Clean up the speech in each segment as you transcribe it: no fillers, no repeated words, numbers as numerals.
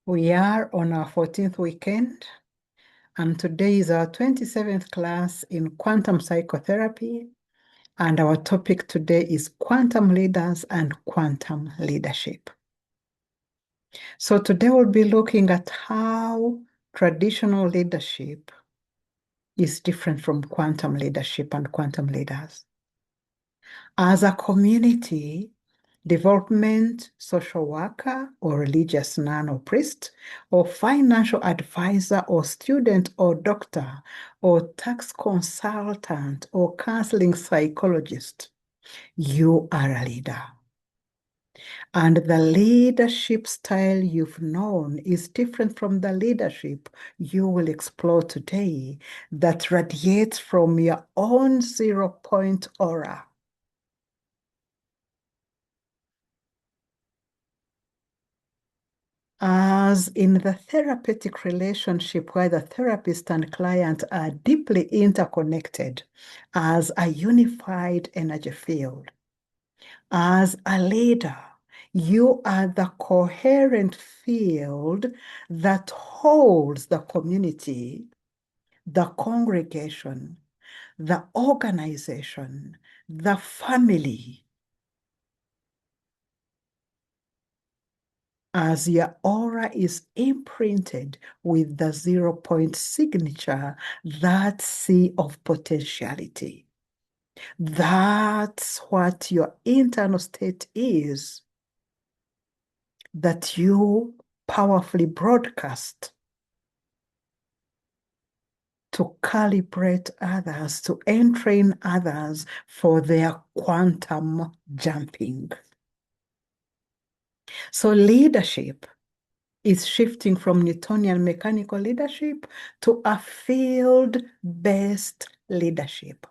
We are on our 14th weekend, and today is our 27th class in quantum psychotherapy. And our topic today is quantum leaders and quantum leadership. So today we'll be looking at how traditional leadership is different from quantum leadership and quantum leaders. As a community, development social worker or religious nun or priest or financial advisor or student or doctor or tax consultant or counseling psychologist, you are a leader. And the leadership style you've known is different from the leadership you will explore today that radiates from your own 0-point aura. As in the therapeutic relationship where the therapist and client are deeply interconnected as a unified energy field. As a leader, you are the coherent field that holds the community, the congregation, the organization, the family, as your aura is imprinted with the 0-point signature, that sea of potentiality. That's what your internal state is, that you powerfully broadcast to calibrate others, to entrain others for their quantum jumping. So leadership is shifting from Newtonian mechanical leadership to a field-based leadership.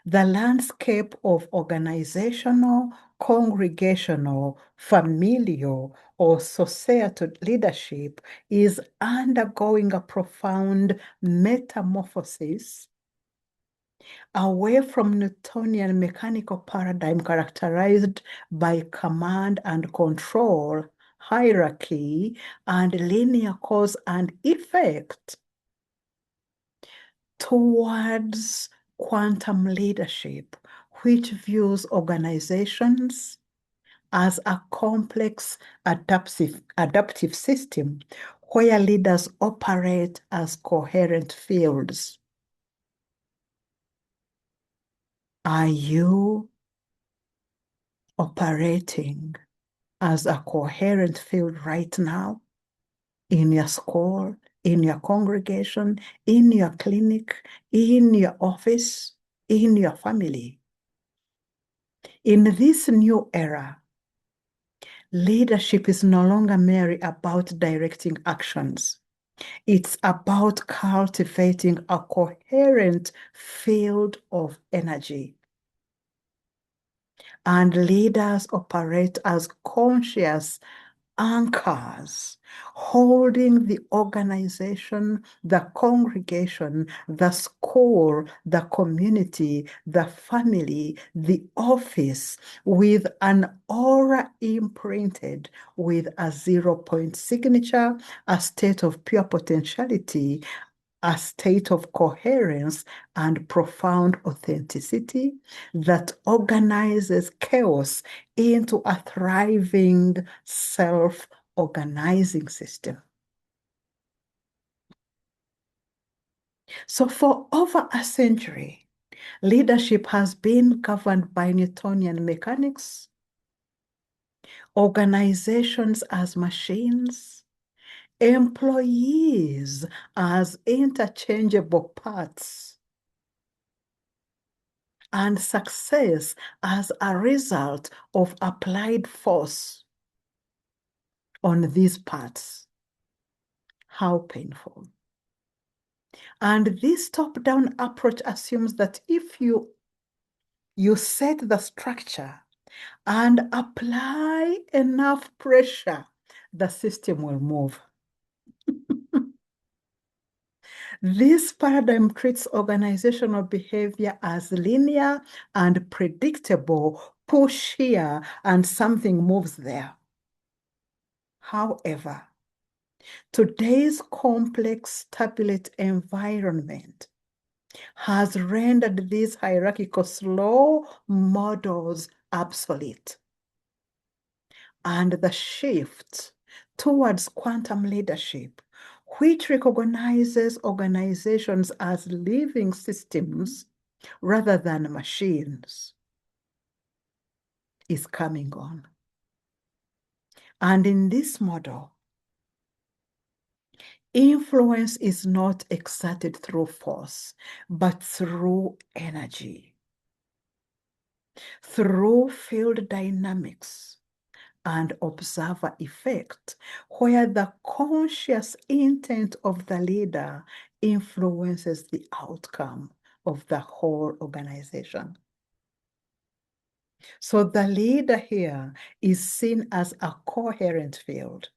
The landscape of organizational, congregational, familial, or societal leadership is undergoing a profound metamorphosis away from Newtonian mechanical paradigm characterized by command and control, hierarchy, and linear cause and effect towards quantum leadership, which views organizations as a complex adaptive system where leaders operate as coherent fields. Are you operating as a coherent field right now in your school, in your congregation, in your clinic, in your office, in your family? In this new era, leadership is no longer merely about directing actions. It's about cultivating a coherent field of energy. And leaders operate as conscious anchors, holding the organization, the congregation, the school, the community, the family, the office with an aura imprinted with a 0-point signature, a state of pure potentiality, a state of coherence and profound authenticity that organizes chaos into a thriving self-organizing system. So for over a century, leadership has been governed by Newtonian mechanics, organizations as machines, employees as interchangeable parts, and success as a result of applied force on these parts. How painful. And this top-down approach assumes that if you set the structure and apply enough pressure, the system will move. This paradigm treats organizational behavior as linear and predictable. Push here and something moves there. However, today's complex, turbulent environment has rendered these hierarchical slow models obsolete. And the shift towards quantum leadership, which recognizes organizations as living systems rather than machines, is coming on. And in this model, influence is not exerted through force, but through energy, through field dynamics and observer effect, where the conscious intent of the leader influences the outcome of the whole organization. So the leader here is seen as a coherent field.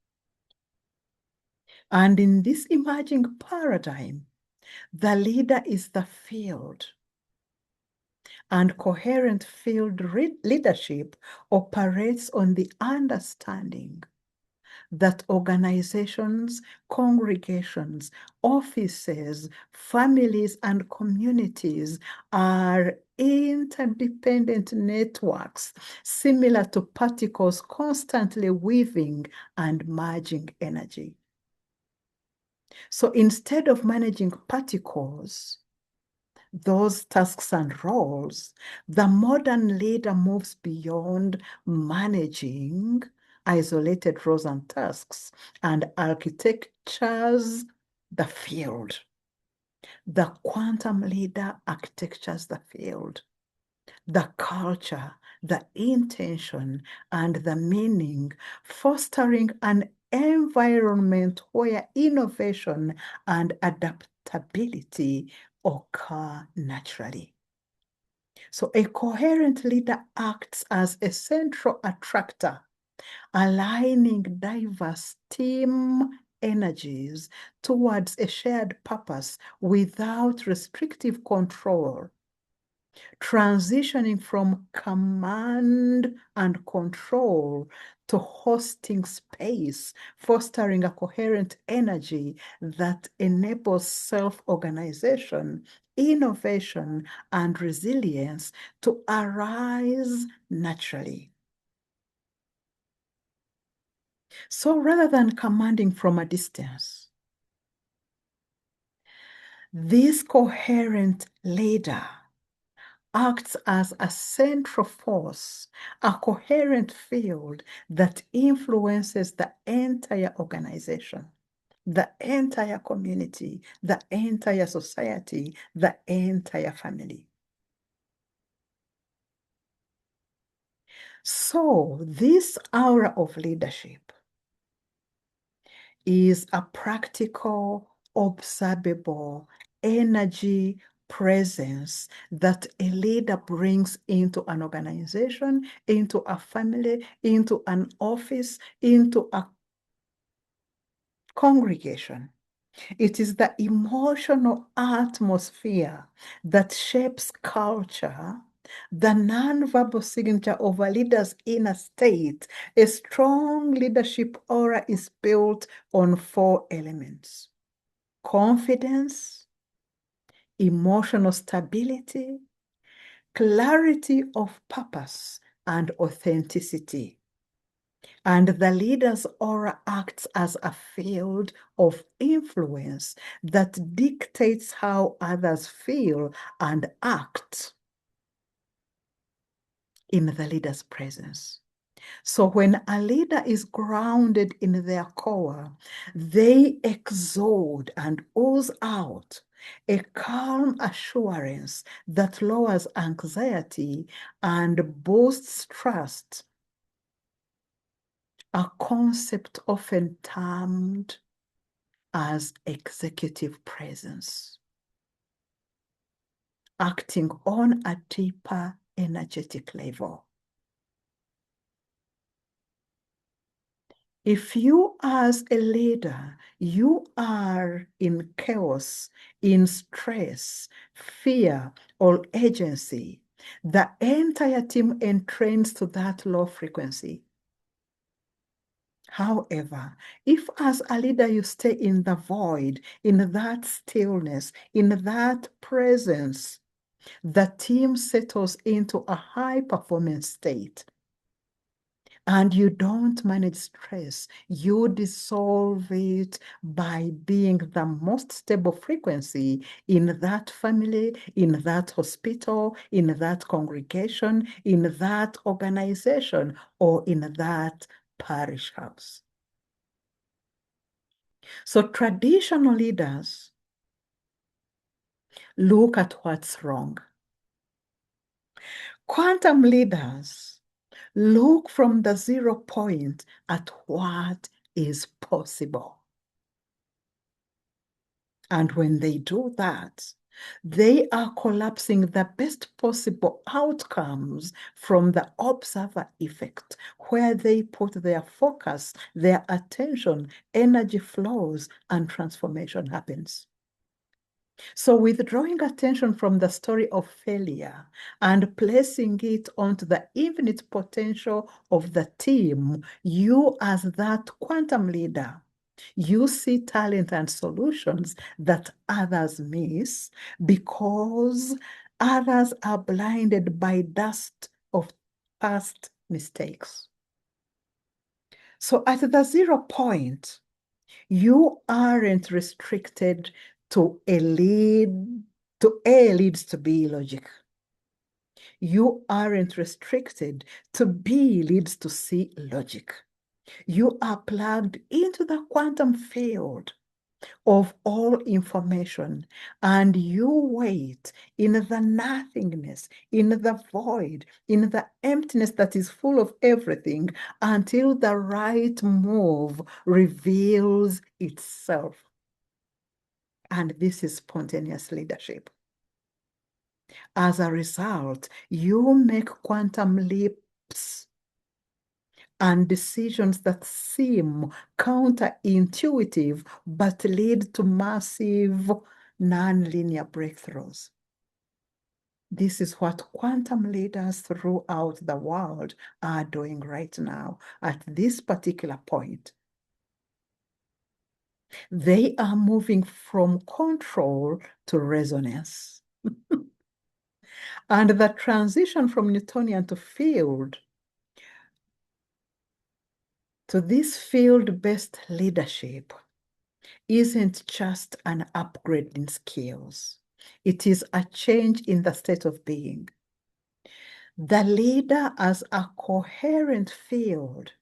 And in this emerging paradigm, the leader is the field. And coherent field leadership operates on the understanding that organizations, congregations, offices, families, and communities are interdependent networks similar to particles constantly weaving and merging energy. So instead of managing particles, those tasks and roles, the modern leader moves beyond managing isolated roles and tasks and architectures the field. The quantum leader architectures the field, the culture, the intention, and the meaning, fostering an environment where innovation and adaptability occur naturally. So a coherent leader acts as a central attractor, aligning diverse team energies towards a shared purpose without restrictive control, transitioning from command and control to hosting space, fostering a coherent energy that enables self-organization, innovation, and resilience to arise naturally. So rather than commanding from a distance, this coherent leader acts as a central force, a coherent field that influences the entire organization, the entire community, the entire society, the entire family. So this aura of leadership is a practical, observable energy presence that a leader brings into an organization, into a family, into an office, into a congregation. It is the emotional atmosphere that shapes culture, the nonverbal signature of a leader's inner state. A strong leadership aura is built on 4 elements: confidence, emotional stability, clarity of purpose, and authenticity. And the leader's aura acts as a field of influence that dictates how others feel and act in the leader's presence. So when a leader is grounded in their core, they exude and ooze out a calm assurance that lowers anxiety and boosts trust, a concept often termed as executive presence, acting on a deeper energetic level. If you as a leader, you are in chaos, in stress, fear, or agency, the entire team entrains to that low frequency. However, if as a leader you stay in the void, in that stillness, in that presence, the team settles into a high performance state. And you don't manage stress. You dissolve it by being the most stable frequency in that family, in that hospital, in that congregation, in that organization, or in that parish house. So traditional leaders look at what's wrong. Quantum leaders look from the 0 point at what is possible. And when they do that, they are collapsing the best possible outcomes from the observer effect, where they put their focus, their attention, energy flows, and transformation happens. So withdrawing attention from the story of failure and placing it onto the infinite potential of the team, you as that quantum leader, you see talent and solutions that others miss because others are blinded by dust of past mistakes. So at the 0 point, you aren't restricted to A leads to B logic. You aren't restricted to B leads to C logic. You are plugged into the quantum field of all information, and you wait in the nothingness, in the void, in the emptiness that is full of everything until the right move reveals itself. And this is spontaneous leadership. As a result, you make quantum leaps and decisions that seem counterintuitive but lead to massive non-linear breakthroughs. This is what quantum leaders throughout the world are doing right now at this particular point. They are moving from control to resonance. And the transition from Newtonian to field, to this field-based leadership, isn't just an upgrade in skills. It is a change in the state of being. The leader as a coherent field,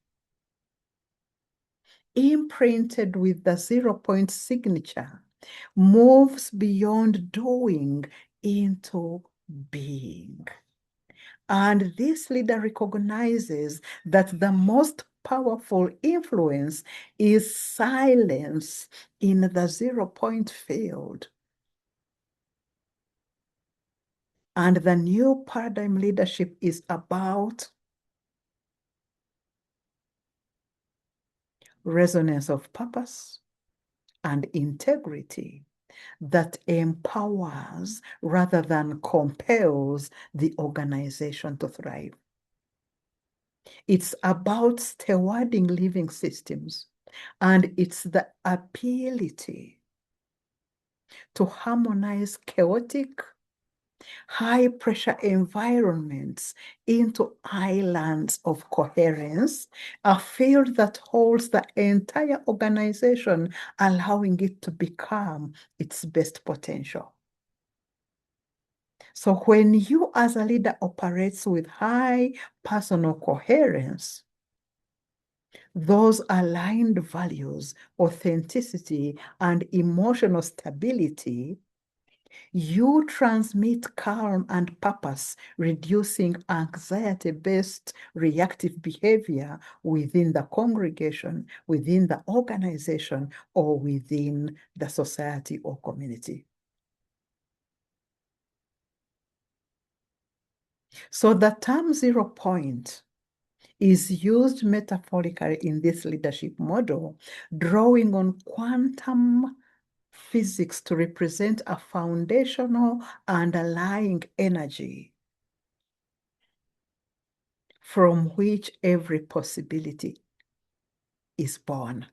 imprinted with the 0 point signature, moves beyond doing into being. And this leader recognizes that the most powerful influence is silence in the 0 point field. And the new paradigm leadership is about resonance of purpose and integrity that empowers rather than compels the organization to thrive. It's about stewarding living systems, and it's the ability to harmonize chaotic, high-pressure environments into islands of coherence, a field that holds the entire organization, allowing it to become its best potential. So when you as a leader operates with high personal coherence, those aligned values, authenticity, and emotional stability, you transmit calm and purpose, reducing anxiety-based reactive behavior within the congregation, within the organization, or within the society or community. So the term 0 point is used metaphorically in this leadership model, drawing on quantum physics to represent a foundational underlying energy from which every possibility is born.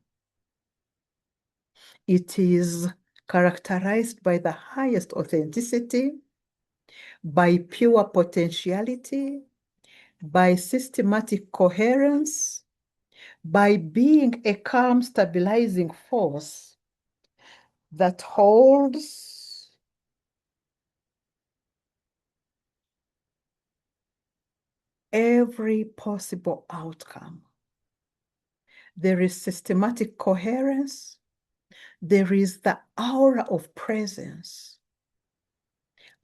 It is characterized by the highest authenticity, by pure potentiality, by systematic coherence, by being a calm, stabilizing force that holds every possible outcome. There is systematic coherence. There is the aura of presence.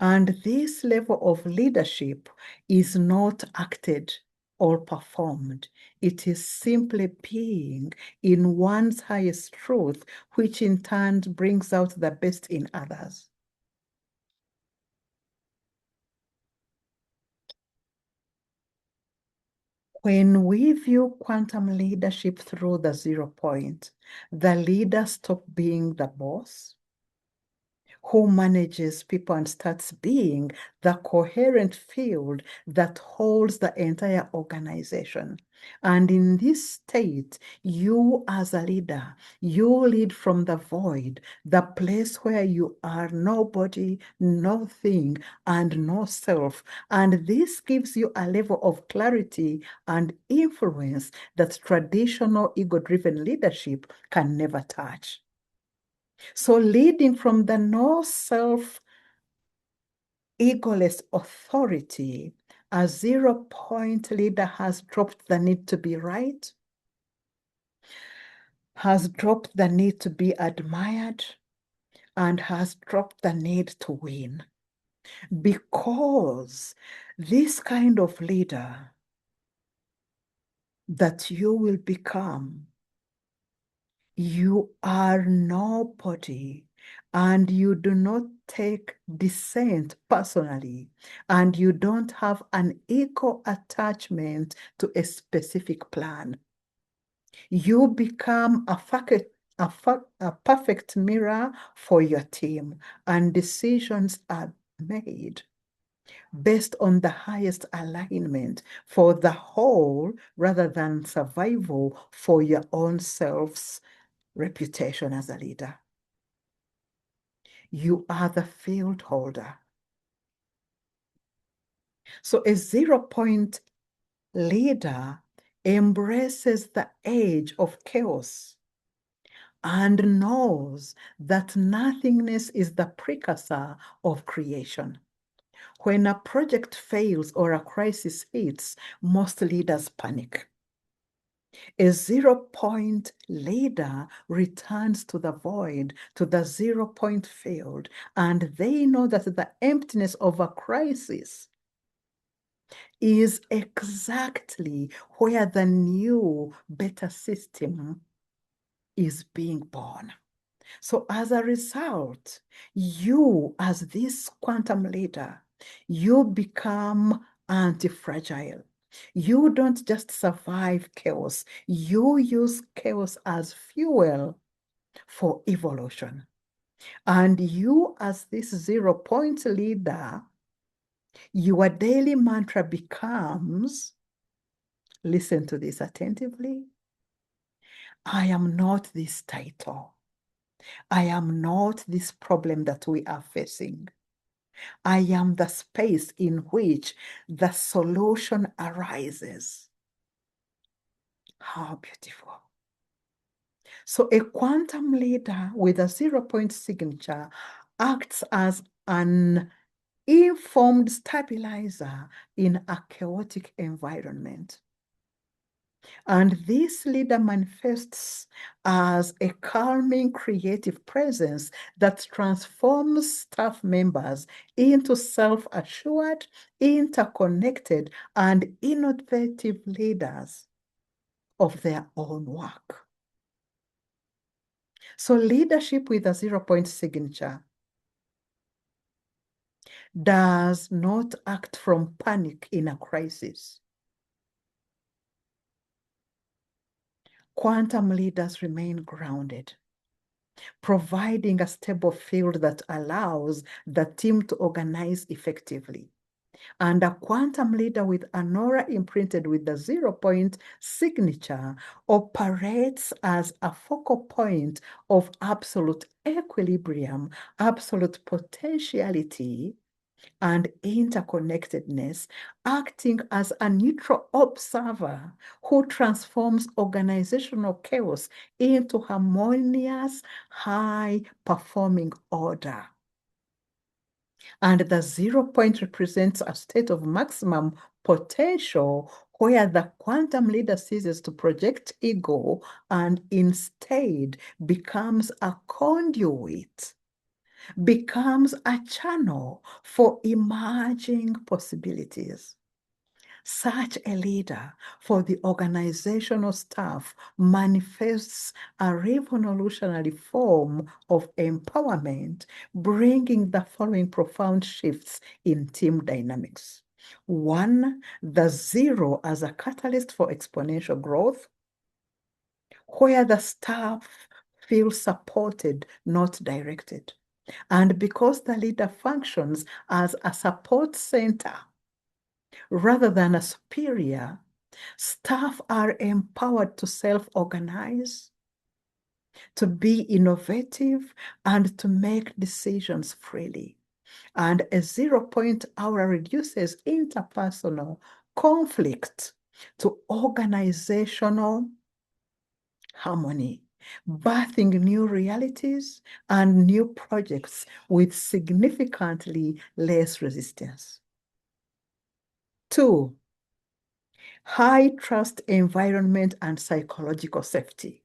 And this level of leadership is not acted or performed. It is simply being in one's highest truth, which in turn brings out the best in others. When we view quantum leadership through the 0 point, the leader stops being the boss who manages people and starts being the coherent field that holds the entire organization. And in this state, you as a leader, you lead from the void, the place where you are nobody, nothing, and no self. And this gives you a level of clarity and influence that traditional ego-driven leadership can never touch. So leading from the no self, egoless authority, a 0 point leader has dropped the need to be right, has dropped the need to be admired, and has dropped the need to win. Because this kind of leader that you will become, you are nobody, and you do not take dissent personally, and you don't have an ego attachment to a specific plan. You become a perfect mirror for your team, and decisions are made based on the highest alignment for the whole rather than survival for your own self's reputation as a leader. You are the field holder. So a 0 point leader embraces the age of chaos and knows that nothingness is the precursor of creation. When a project fails or a crisis hits, most leaders panic. A 0 point leader returns to the void, to the 0 point field, and they know that the emptiness of a crisis is exactly where the new, better system is being born. So as a result, you as this quantum leader, you become anti-fragile. You don't just survive chaos. You use chaos as fuel for evolution. And you as this 0 point leader, your daily mantra becomes, listen to this attentively, I am not this title. I am not this problem that we are facing. I am the space in which the solution arises. How beautiful. So a quantum leader with a 0 point signature acts as an informed stabilizer in a chaotic environment. And this leader manifests as a calming, creative presence that transforms staff members into self-assured, interconnected, and innovative leaders of their own work. So leadership with a 0 point signature does not act from panic in a crisis. Quantum leaders remain grounded, providing a stable field that allows the team to organize effectively. And a quantum leader with an aura imprinted with the 0 point signature operates as a focal point of absolute equilibrium, absolute potentiality, and interconnectedness, acting as a neutral observer who transforms organizational chaos into harmonious, high-performing order. And the 0 point represents a state of maximum potential where the quantum leader ceases to project ego and instead becomes a conduit, becomes a channel for emerging possibilities. Such a leader for the organizational staff manifests a revolutionary form of empowerment, bringing the following profound shifts in team dynamics. One, the 0 as a catalyst for exponential growth, where the staff feels supported, not directed. And because the leader functions as a support center rather than a superior, staff are empowered to self-organize, to be innovative, and to make decisions freely. And a 0 point aura reduces interpersonal conflict to organizational harmony, birthing new realities and new projects with significantly less resistance. 2, high trust environment and psychological safety.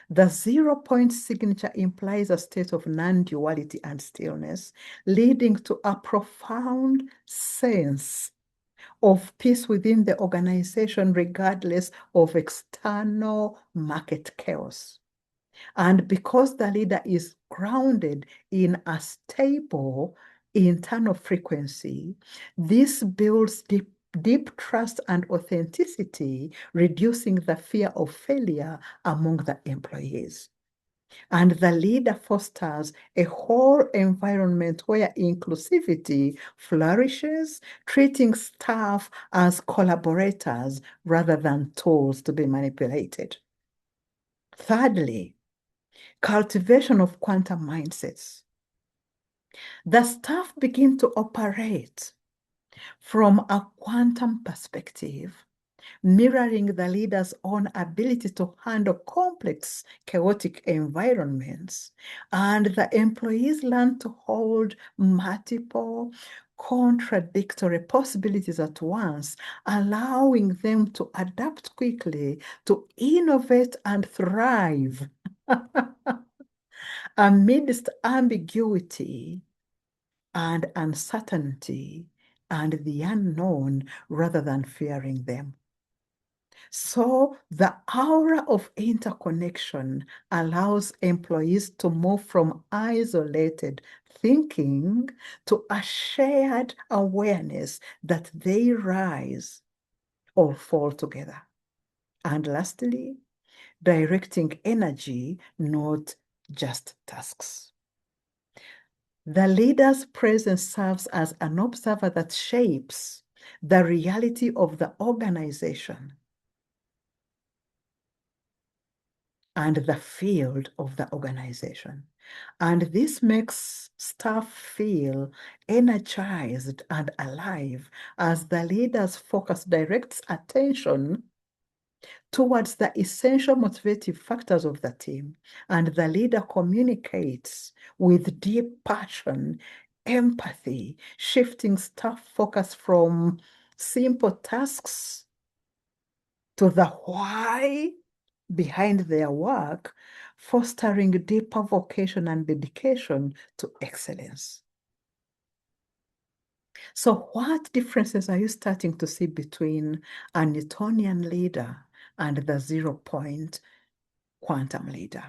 The 0 point signature implies a state of non-duality and stillness, leading to a profound sense of peace within the organization, regardless of external market chaos. And because the leader is grounded in a stable internal frequency, this builds deep trust and authenticity, reducing the fear of failure among the employees. And the leader fosters a whole environment where inclusivity flourishes, treating staff as collaborators rather than tools to be manipulated. Thirdly, cultivation of quantum mindsets. The staff begin to operate from a quantum perspective, mirroring the leader's own ability to handle complex, chaotic environments. And the employees learn to hold multiple contradictory possibilities at once, allowing them to adapt quickly, to innovate and thrive amidst ambiguity and uncertainty and the unknown rather than fearing them. So the aura of interconnection allows employees to move from isolated thinking to a shared awareness that they rise or fall together. And lastly, directing energy, not just tasks. The leader's presence serves as an observer that shapes the reality of the organization and the field of the organization. And this makes staff feel energized and alive as the leader's focus directs attention towards the essential motivative factors of the team. And the leader communicates with deep passion, empathy, shifting staff focus from simple tasks to the why behind their work, fostering deeper vocation and dedication to excellence. So what differences are you starting to see between a Newtonian leader and the 0 point quantum leader?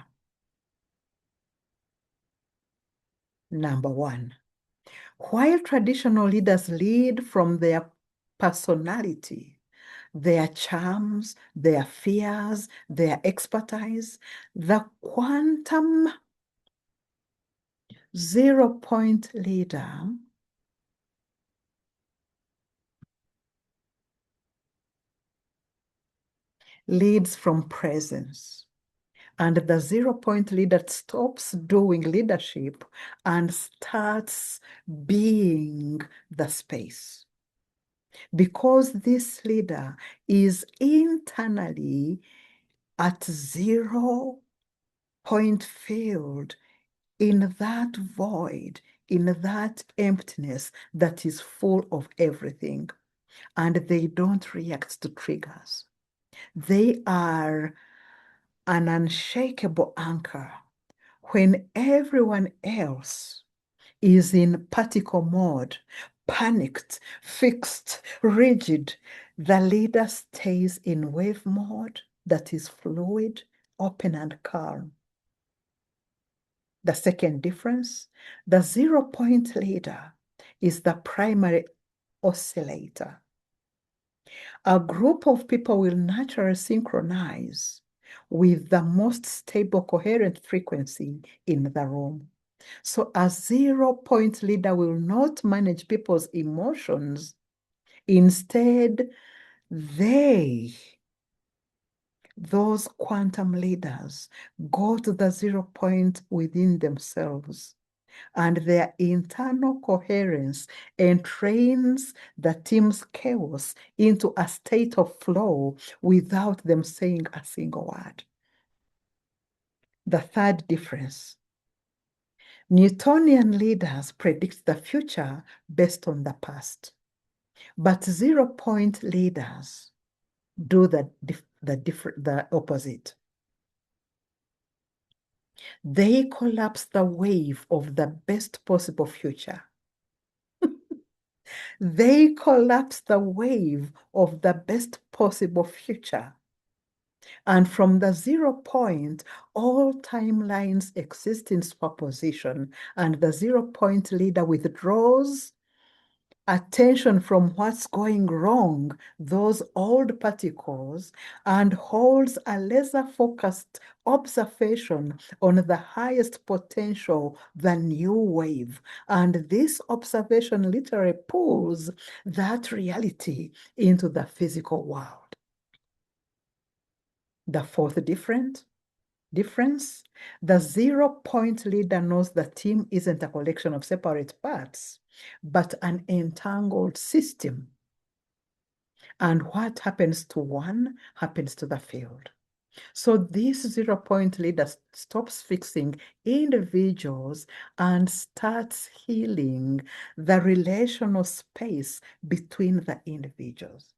Number one, while traditional leaders lead from their personality, their charms, their fears, their expertise, the quantum 0 point leader leads from presence. And the 0 point leader stops doing leadership and starts being the space. Because this leader is internally at 0 point field, in that void, in that emptiness that is full of everything. And they don't react to triggers. They are an unshakable anchor. When everyone else is in particle mode, panicked, fixed, rigid, the leader stays in wave mode that is fluid, open, and calm. The second difference, the 0 point leader is the primary oscillator. A group of people will naturally synchronize with the most stable, coherent frequency in the room. So a 0 point leader will not manage people's emotions. Instead, those quantum leaders, go to the 0 point within themselves, and their internal coherence entrains the team's chaos into a state of flow without them saying a single word. The third difference, Newtonian leaders predict the future based on the past, but 0 point leaders do the opposite. They collapse the wave of the best possible future. They collapse the wave of the best possible future. And from the 0 point, all timelines exist in superposition, and the 0 point leader withdraws attention from what's going wrong, those old particles, and holds a laser-focused observation on the highest potential, the new wave. And this observation literally pulls that reality into the physical world. The fourth difference, the 0 point leader knows the team isn't a collection of separate parts, but an entangled system. And what happens to one happens to the field. So this 0 point leader stops fixing individuals and starts healing the relational space between the individuals.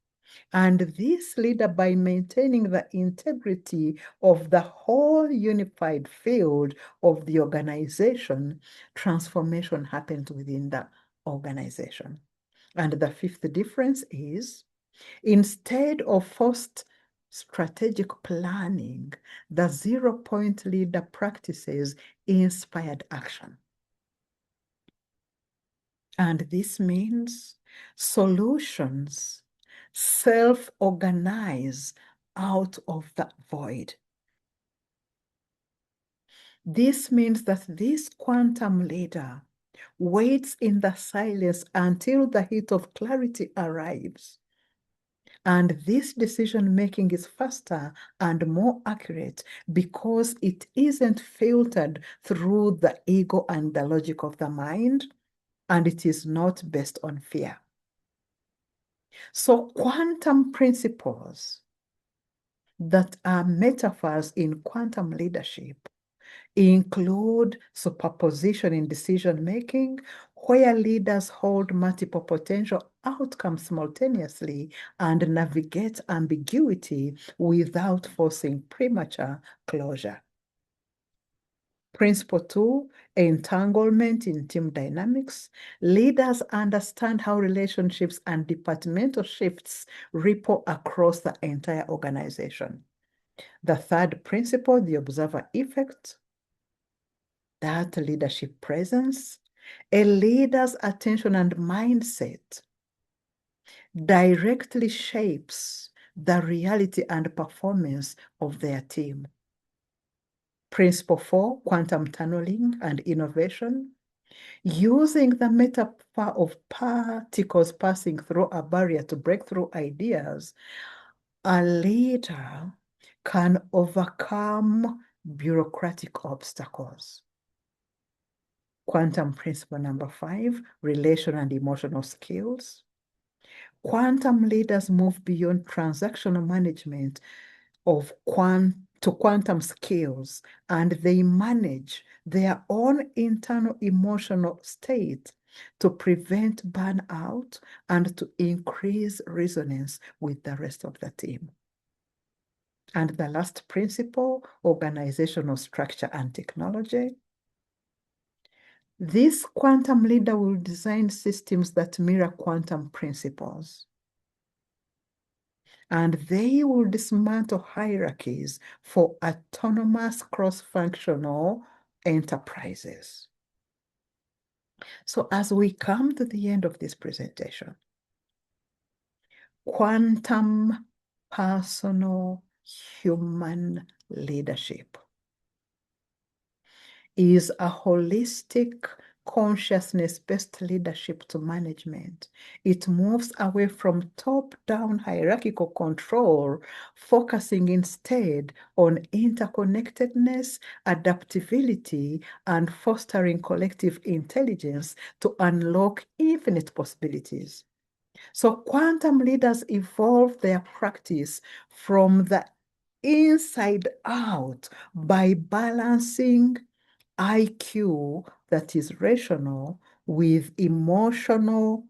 And this leader, by maintaining the integrity of the whole unified field of the organization, transformation happens within the organization. And the fifth difference is, instead of forced strategic planning, the 0 point leader practices inspired action. And this means solutions self-organize out of that void. This means that this quantum leader waits in the silence until the heat of clarity arrives. And this decision-making is faster and more accurate because it isn't filtered through the ego and the logic of the mind, and it is not based on fear. So quantum principles that are metaphors in quantum leadership include superposition in decision-making, where leaders hold multiple potential outcomes simultaneously and navigate ambiguity without forcing premature closure. Principle 2, entanglement in team dynamics. Leaders understand how relationships and departmental shifts ripple across the entire organization. The third principle, the observer effect, that leadership presence. A leader's attention and mindset directly shapes the reality and performance of their team. Principle 4, quantum tunneling and innovation. Using the metaphor of particles passing through a barrier to break through ideas, a leader can overcome bureaucratic obstacles. Quantum principle number 5, relational and emotional skills. Quantum leaders move beyond transactional management to quantum skills, and they manage their own internal emotional state to prevent burnout and to increase resonance with the rest of the team. And the last principle, organizational structure and technology. This quantum leader will design systems that mirror quantum principles. And they will dismantle hierarchies for autonomous cross-functional enterprises. So as we come to the end of this presentation, quantum personal human leadership is a holistic, consciousness-based leadership to management. It moves away from top-down hierarchical control, focusing instead on interconnectedness, adaptability, and fostering collective intelligence to unlock infinite possibilities. So quantum leaders evolve their practice from the inside out by balancing IQ, that is rational, with emotional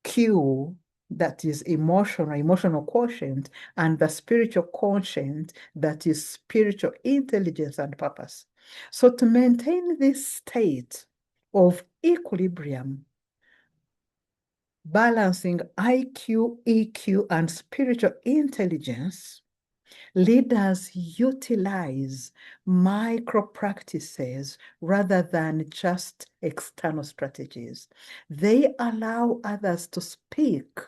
Q, that is emotional quotient, and the spiritual quotient, that is spiritual intelligence and purpose. So to maintain this state of equilibrium, balancing IQ, EQ, and spiritual intelligence, leaders utilize micro practices rather than just external strategies. They allow others to speak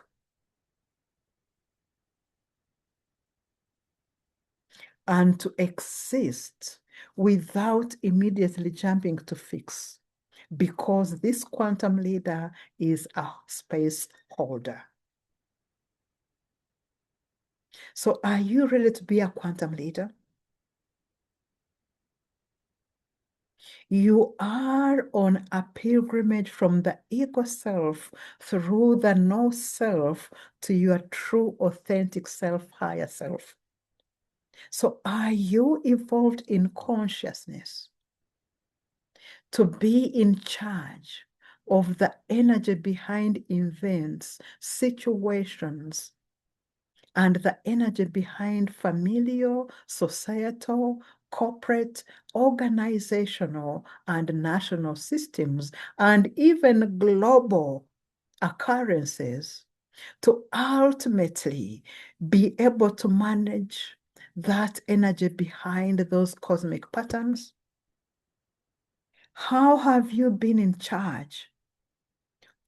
and to exist without immediately jumping to fix, because this quantum leader is a space holder. So are you ready to be a quantum leader? You are on a pilgrimage from the ego self through the no self to your true, authentic self, higher self. So are you evolved in consciousness to be in charge of the energy behind events, situations, and the energy behind familial, societal, corporate, organizational, and national systems, and even global occurrences, to ultimately be able to manage that energy behind those cosmic patterns? How have you been in charge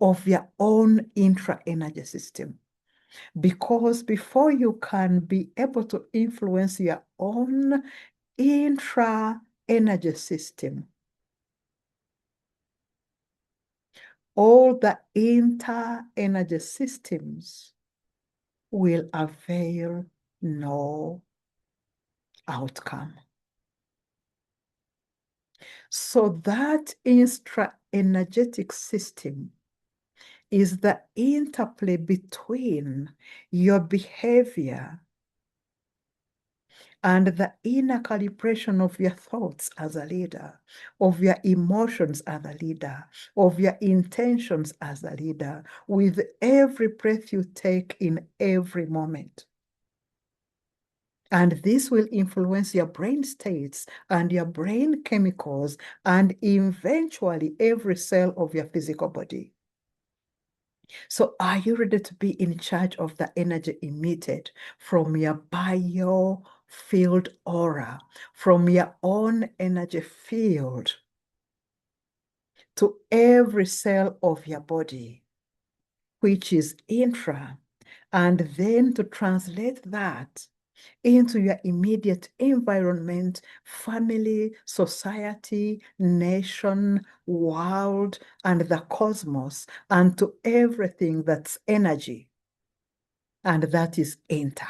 of your own intra-energy system? Because before you can be able to influence your own intra-energy system, all the inter-energy systems will avail no outcome. So that intra-energetic system is the interplay between your behavior and the inner calibration of your thoughts as a leader, of your emotions as a leader, of your intentions as a leader, with every breath you take in every moment. And this will influence your brain states and your brain chemicals and eventually every cell of your physical body. So are you ready to be in charge of the energy emitted from your biofield aura, from your own energy field to every cell of your body, which is intra, and then to translate that into your immediate environment, family, society, nation, world, and the cosmos, and to everything that's energy, and that is enter.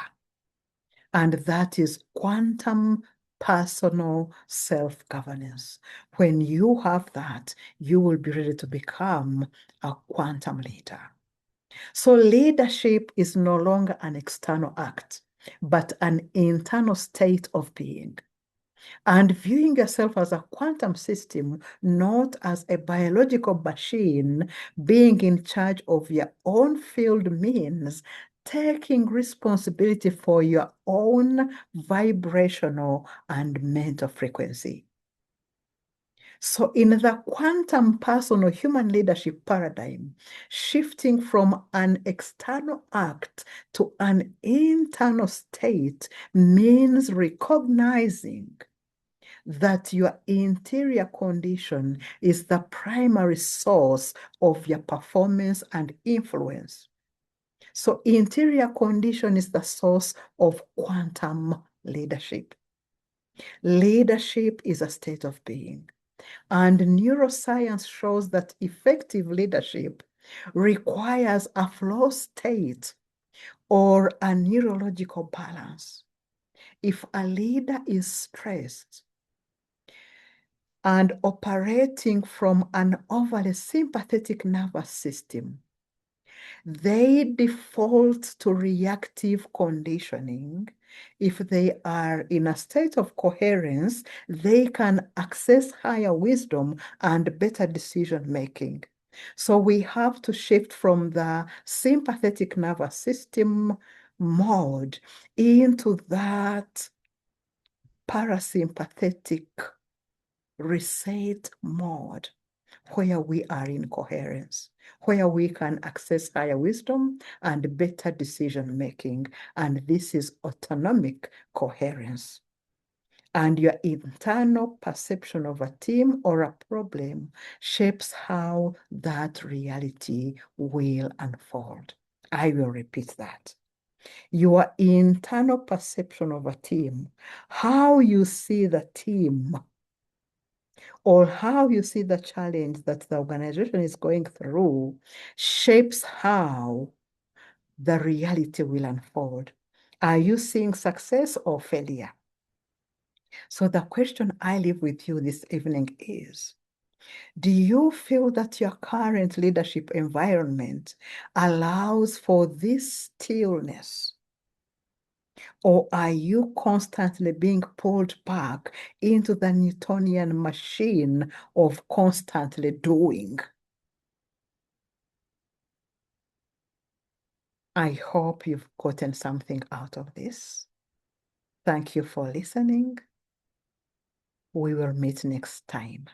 and that is quantum personal self-governance. When you have that, you will be ready to become a quantum leader. So leadership is no longer an external act, but an internal state of being. And viewing yourself as a quantum system, not as a biological machine, being in charge of your own field means taking responsibility for your own vibrational and mental frequency. So in the quantum personal human leadership paradigm, shifting from an external act to an internal state means recognizing that your interior condition is the primary source of your performance and influence. So interior condition is the source of quantum leadership. Leadership is a state of being. And neuroscience shows that effective leadership requires a flow state or a neurological balance. If a leader is stressed and operating from an overly sympathetic nervous system, they default to reactive conditioning. If they are in a state of coherence, they can access higher wisdom and better decision making. So we have to shift from the sympathetic nervous system mode into that parasympathetic reset mode, where we are in coherence, where we can access higher wisdom and better decision making. And this is autonomic coherence. And your internal perception of a team or a problem shapes how that reality will unfold. I will repeat that. Your internal perception of a team, how you see the team, or how you see the challenge that the organization is going through, shapes how the reality will unfold. Are you seeing success or failure? So the question I leave with you this evening is, do you feel that your current leadership environment allows for this stillness? Or are you constantly being pulled back into the Newtonian machine of constantly doing? I hope you've gotten something out of this. Thank you for listening. We will meet next time.